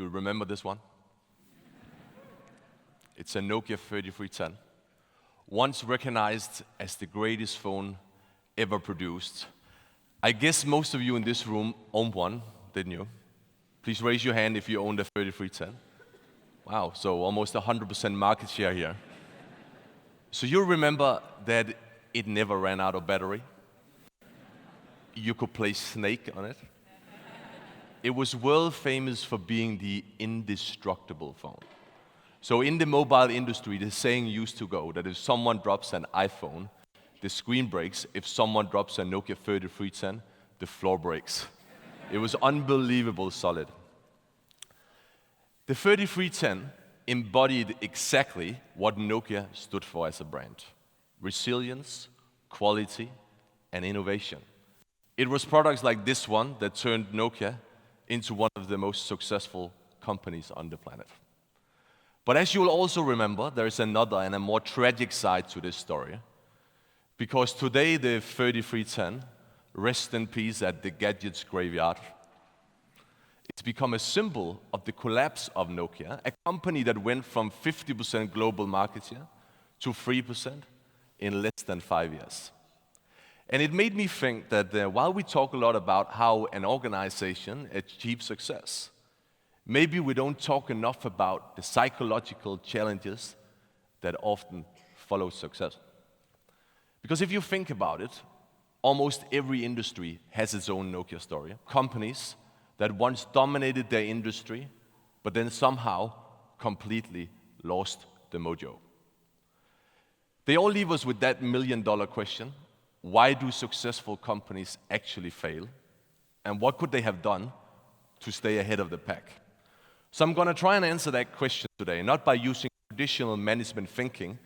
Do you remember this one? It's a Nokia 3310, once recognized as the greatest phone ever produced. I guess most of you in this room owned one, didn't you? Please raise your hand if you owned a 3310. Wow, so almost 100% market share here. So you remember that it never ran out of battery? You could play Snake on it. It was world famous for being the indestructible phone. So in the mobile industry, the saying used to go that if someone drops an iPhone, the screen breaks. If someone drops a Nokia 3310, the floor breaks. It was unbelievable solid. The 3310 embodied exactly what Nokia stood for as a brand: resilience, quality, and innovation. It was products like this one that turned Nokia into one of the most successful companies on the planet. But as you will also remember, there is another and a more tragic side to this story. Because today the 3310 rests in peace at the gadgets graveyard. It's become a symbol of the collapse of Nokia, a company that went from 50% global market share to 3% in less than 5 years. And it made me think that while we talk a lot about how an organization achieves success, maybe we don't talk enough about the psychological challenges that often follow success. Because if you think about it, almost every industry has its own Nokia story. Companies that once dominated their industry, but then somehow completely lost the mojo. They all leave us with that million-dollar question: why do successful companies actually fail? And what could they have done to stay ahead of the pack? So I'm going to try and answer that question today, not by using traditional management thinking,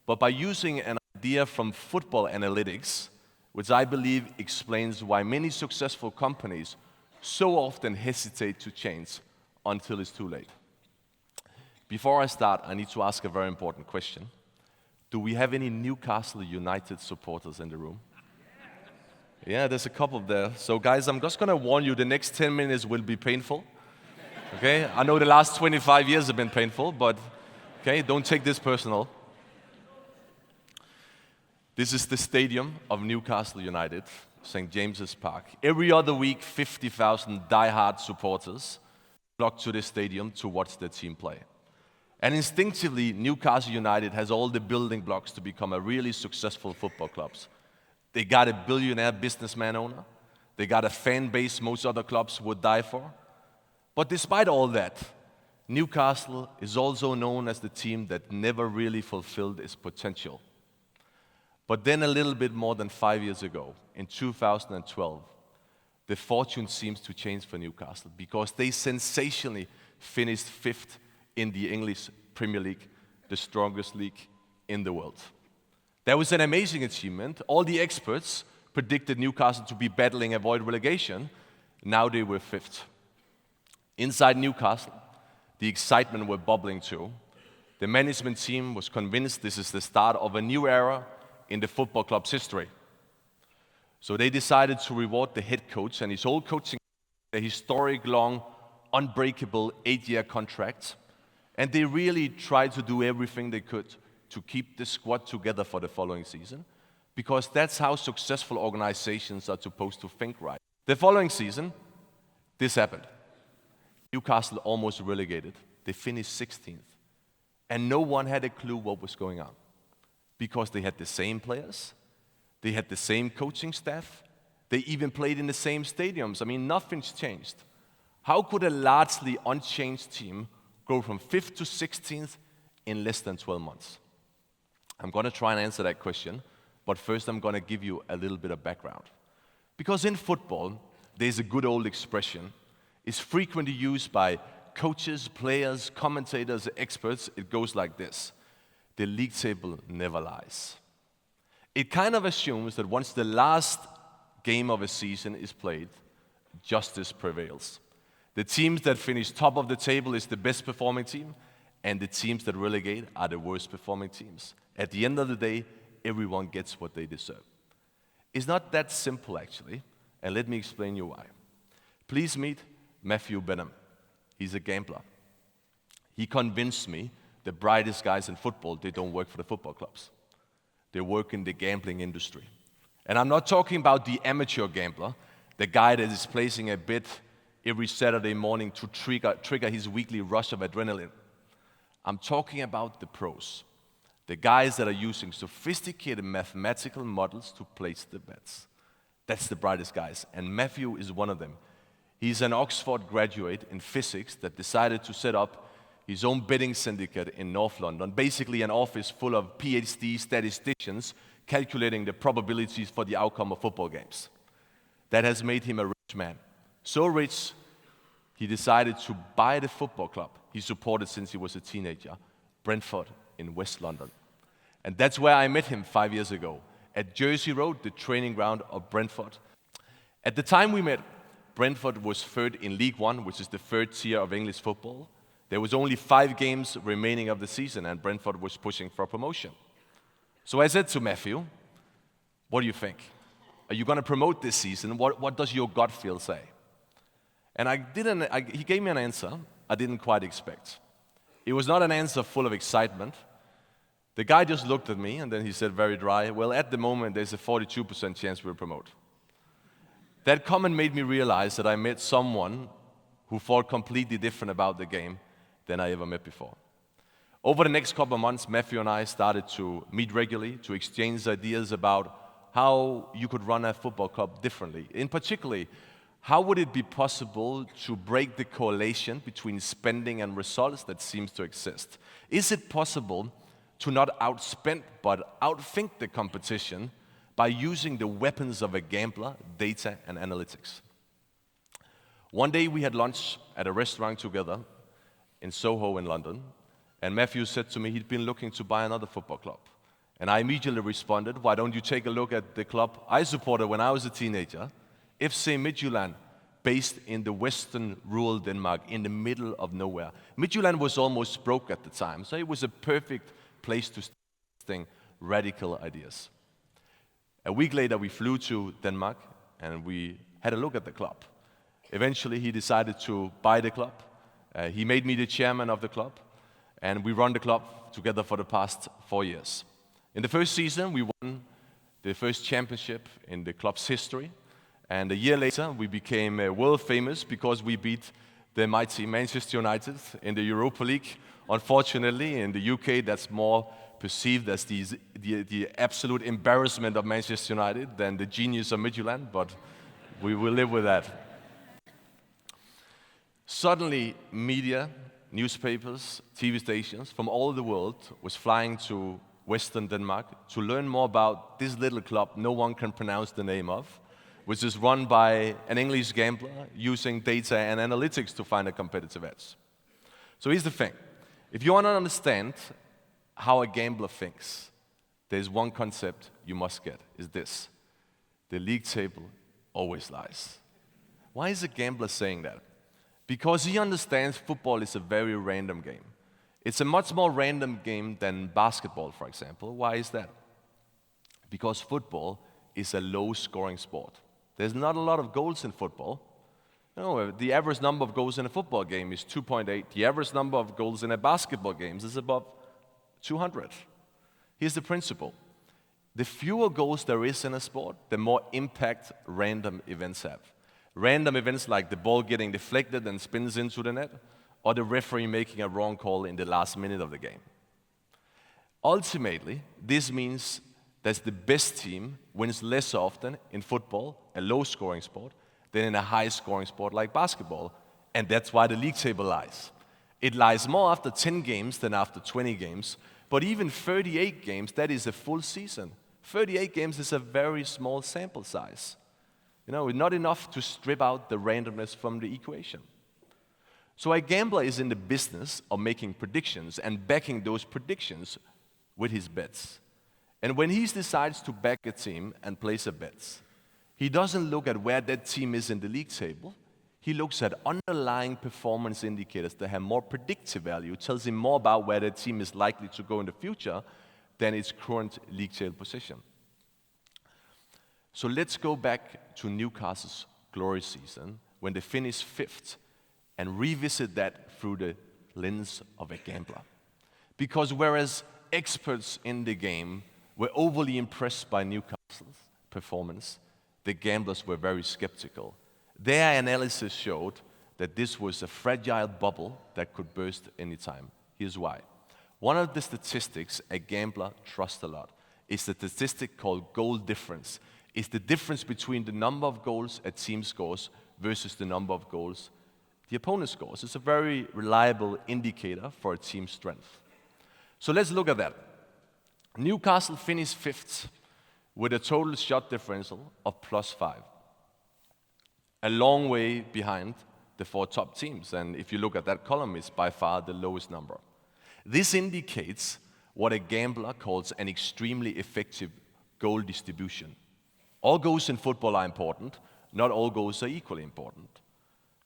but by using an idea from football analytics, which I believe explains why many successful companies so often hesitate to change until it's too late. Before I start, I need to ask a very important question. Do we have any Newcastle United supporters in the room? Yeah, there's a couple there. So guys, I'm just going to warn you, the next 10 minutes will be painful. Okay? I know the last 25 years have been painful, but okay, don't take this personal. This is the stadium of Newcastle United, St. James's Park. Every other week, 50,000 die-hard supporters flock to this stadium to watch their team play. And instinctively, Newcastle United has all the building blocks to become a really successful football club. They got a billionaire businessman owner. They got a fan base most other clubs would die for. But despite all that, Newcastle is also known as the team that never really fulfilled its potential. But then a little bit more than 5 years ago, in 2012, the fortune seems to change for Newcastle because they sensationally finished 5th in the English Premier League, the strongest league in the world. That was an amazing achievement. All the experts predicted Newcastle to be battling avoid relegation. Now they were 5th. Inside Newcastle, the excitement were bubbling too. The management team was convinced this is the start of a new era in the football club's history. So they decided to reward the head coach and his whole coaching, a historic, long, unbreakable 8-year contract. And they really tried to do everything they could to keep the squad together for the following season, because that's how successful organizations are supposed to think, right? The following season, this happened. Newcastle almost relegated. They finished 16th. And no one had a clue what was going on, because they had the same players, they had the same coaching staff, they even played in the same stadiums. I mean, nothing's changed. How could a largely unchanged team go from 5th to 16th in less than 12 months? I'm going to try and answer that question, but first I'm going to give you a little bit of background. Because in football, there's a good old expression. It's frequently used by coaches, players, commentators, experts. It goes like this: the league table never lies. It kind of assumes that once the last game of a season is played, justice prevails. The teams that finish top of the table is the best performing team, and the teams that relegate are the worst performing teams. At the end of the day, everyone gets what they deserve. It's not that simple, actually, and let me explain you why. Please meet Matthew Benham. He's a gambler. He convinced me the brightest guys in football, they don't work for the football clubs. They work in the gambling industry. And I'm not talking about the amateur gambler, the guy that is placing a bet every Saturday morning to trigger his weekly rush of adrenaline. I'm talking about the pros, the guys that are using sophisticated mathematical models to place the bets. That's the brightest guys, and Matthew is one of them. He's an Oxford graduate in physics that decided to set up his own betting syndicate in North London, basically an office full of PhD statisticians calculating the probabilities for the outcome of football games. That has made him a rich man. So rich, he decided to buy the football club he supported since he was a teenager, Brentford in West London. And that's where I met him 5 years ago, at Jersey Road, the training ground of Brentford. At the time we met, Brentford was third in League One, which is the third tier of English football. There was only 5 games remaining of the season, and Brentford was pushing for promotion. So I said to Matthew, what do you think? Are you going to promote this season? What does your gut feel say? And he gave me an answer I didn't quite expect. It was not an answer full of excitement. The guy just looked at me, and then he said very dry, well, at the moment, there's a 42% chance we'll promote. That comment made me realize that I met someone who thought completely different about the game than I ever met before. Over the next couple of months, Matthew and I started to meet regularly to exchange ideas about how you could run a football club differently. In particular, how would it be possible to break the correlation between spending and results that seems to exist? Is it possible to not outspend but outthink the competition by using the weapons of a gambler, data and analytics? One day we had lunch at a restaurant together in Soho in London, and Matthew said to me he'd been looking to buy another football club. And I immediately responded, why don't you take a look at the club I supported when I was a teenager, FC Midtjylland, based in the western rural Denmark, in the middle of nowhere. Midtjylland was almost broke at the time, so it was a perfect place to start radical ideas. A week later, we flew to Denmark, and we had a look at the club. Eventually, he decided to buy the club. He made me the chairman of the club, and we run the club together for the past 4 years. In the first season, we won the first championship in the club's history, and a year later, we became world famous because we beat the mighty Manchester United in the Europa League. Unfortunately, in the UK, that's more perceived as the absolute embarrassment of Manchester United than the genius of Midtjylland, but we will live with that. Suddenly, media, newspapers, TV stations from all over the world was flying to Western Denmark to learn more about this little club no one can pronounce the name of, which is run by an English gambler using data and analytics to find a competitive edge. So here's the thing. If you want to understand how a gambler thinks, there's one concept you must get, is this. The league table always lies. Why is a gambler saying that? Because he understands football is a very random game. It's a much more random game than basketball, for example. Why is that? Because football is a low-scoring sport. There's not a lot of goals in football. The average number of goals in a football game is 2.8. The average number of goals in a basketball game is above 200. Here's the principle. The fewer goals there is in a sport, the more impact random events have. Random events like the ball getting deflected and spins into the net, or the referee making a wrong call in the last minute of the game. Ultimately, this means that the best team wins less often in football, a low-scoring sport, than in a high-scoring sport like basketball, and that's why the league table lies. It lies more after 10 games than after 20 games, but even 38 games, that is a full season. 38 games is a very small sample size. Not enough to strip out the randomness from the equation. So a gambler is in the business of making predictions and backing those predictions with his bets. And when he decides to back a team and place a bet, he doesn't look at where that team is in the league table. He looks at underlying performance indicators that have more predictive value, tells him more about where that team is likely to go in the future than its current league table position. So let's go back to Newcastle's glory season when they finished 5th and revisit that through the lens of a gambler. Because whereas experts in the game were overly impressed by Newcastle's performance, the gamblers were very skeptical. Their analysis showed that this was a fragile bubble that could burst anytime. Here's why. One of the statistics a gambler trusts a lot is the statistic called goal difference. It's the difference between the number of goals a team scores versus the number of goals the opponent scores. It's a very reliable indicator for a team's strength. So let's look at that. Newcastle finished 5th with a total shot differential of +5. A long way behind the 4 top teams, and if you look at that column, it's by far the lowest number. This indicates what a gambler calls an extremely effective goal distribution. All goals in football are important, not all goals are equally important.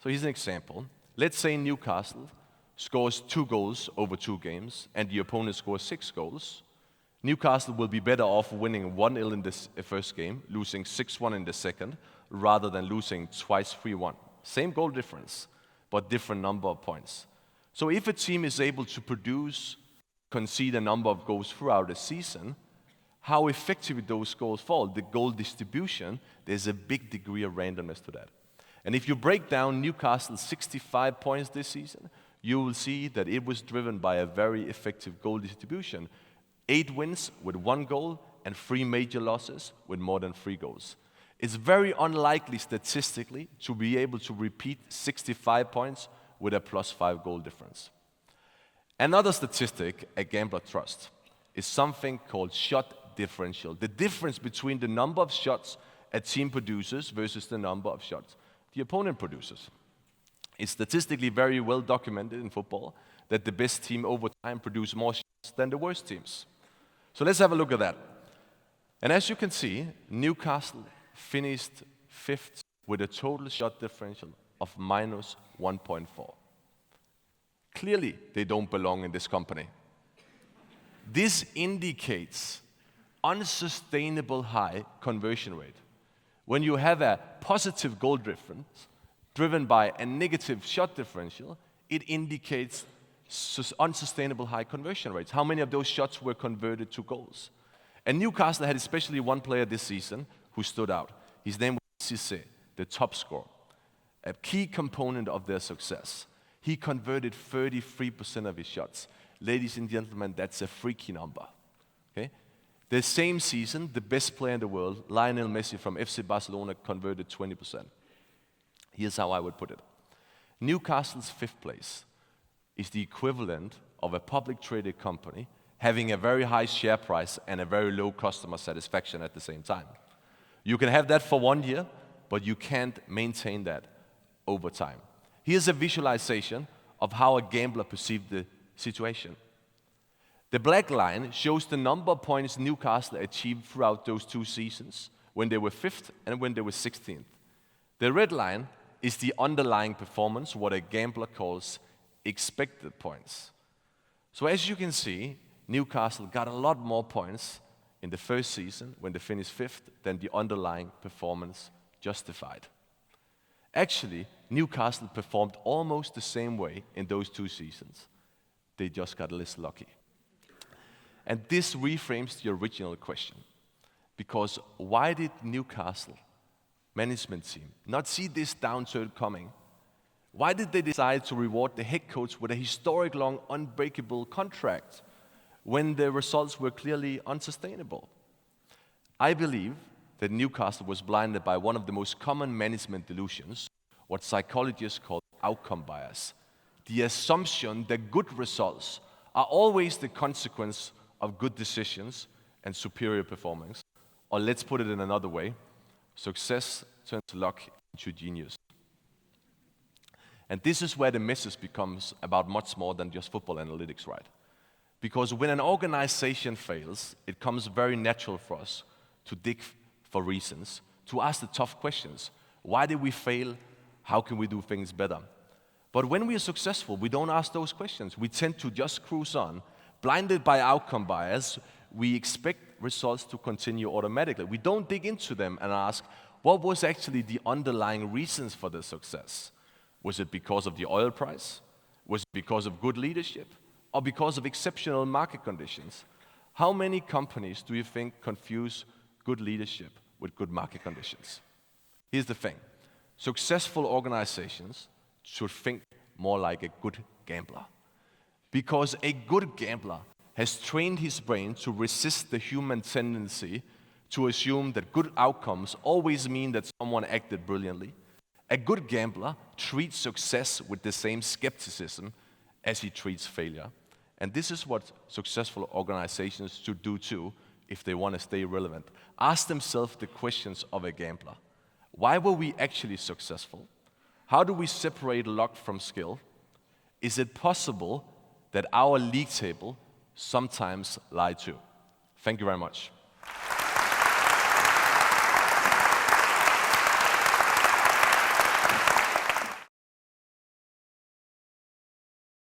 So here's an example. Let's say Newcastle scores 2 goals over 2 games, and the opponent scores 6 goals. Newcastle will be better off winning 1-0 in the first game, losing 6-1 in the second, rather than losing twice 3-1. Same goal difference, but different number of points. So if a team is able to concede a number of goals throughout the season, how effective those goals fall, the goal distribution, there's a big degree of randomness to that. And if you break down Newcastle's 65 points this season, you will see that it was driven by a very effective goal distribution. 8 wins with 1 goal and 3 major losses with more than 3 goals. It's very unlikely statistically to be able to repeat 65 points with a +5 goal difference. Another statistic a gambler trusts is something called shot differential. The difference between the number of shots a team produces versus the number of shots the opponent produces. It's statistically very well documented in football that the best team over time produce more shots than the worst teams. So let's have a look at that. And as you can see, Newcastle finished 5th with a total shot differential of -1.4. Clearly, they don't belong in this company. This indicates unsustainable high conversion rate. When you have a positive goal difference driven by a negative shot differential, it indicates unsustainable high conversion rates. How many of those shots were converted to goals? And Newcastle had especially one player this season who stood out. His name was Cisse, the top scorer, a key component of their success. He converted 33% of his shots. Ladies and gentlemen, that's a freaky number. Okay? The same season, the best player in the world, Lionel Messi from FC Barcelona, converted 20%. Here's how I would put it. Newcastle's 5th place is the equivalent of a public traded company having a very high share price and a very low customer satisfaction at the same time. You can have that for 1 year, but you can't maintain that over time. Here's a visualization of how a gambler perceived the situation. The black line shows the number of points Newcastle achieved throughout those 2 seasons, when they were 5th and when they were 16th. The red line is the underlying performance, what a gambler calls expected points. So as you can see, Newcastle got a lot more points in the first season when they finished 5th than the underlying performance justified. Actually, Newcastle performed almost the same way in those 2 seasons. They just got less lucky. And this reframes the original question. Because why did Newcastle management team not see this downturn coming? Why did they decide to reward the head coach with a historic long unbreakable contract when the results were clearly unsustainable? I believe that Newcastle was blinded by one of the most common management delusions, what psychologists call outcome bias. The assumption that good results are always the consequence of good decisions and superior performance. Or let's put it in another way, success turns luck into genius. And this is where the message becomes about much more than just football analytics, right? Because when an organization fails, it comes very natural for us to dig for reasons, to ask the tough questions. Why did we fail? How can we do things better? But when we are successful, we don't ask those questions. We tend to just cruise on. Blinded by outcome bias, we expect results to continue automatically. We don't dig into them and ask, what was actually the underlying reasons for the success? Was it because of the oil price? Was it because of good leadership? Or because of exceptional market conditions? How many companies do you think confuse good leadership with good market conditions? Here's the thing. Successful organizations should think more like a good gambler. Because a good gambler has trained his brain to resist the human tendency to assume that good outcomes always mean that someone acted brilliantly. A good gambler treats success with the same skepticism as he treats failure. And this is what successful organizations should do too if they want to stay relevant. Ask themselves the questions of a gambler. Why were we actually successful? How do we separate luck from skill? Is it possible that our league table sometimes lie too? Thank you very much.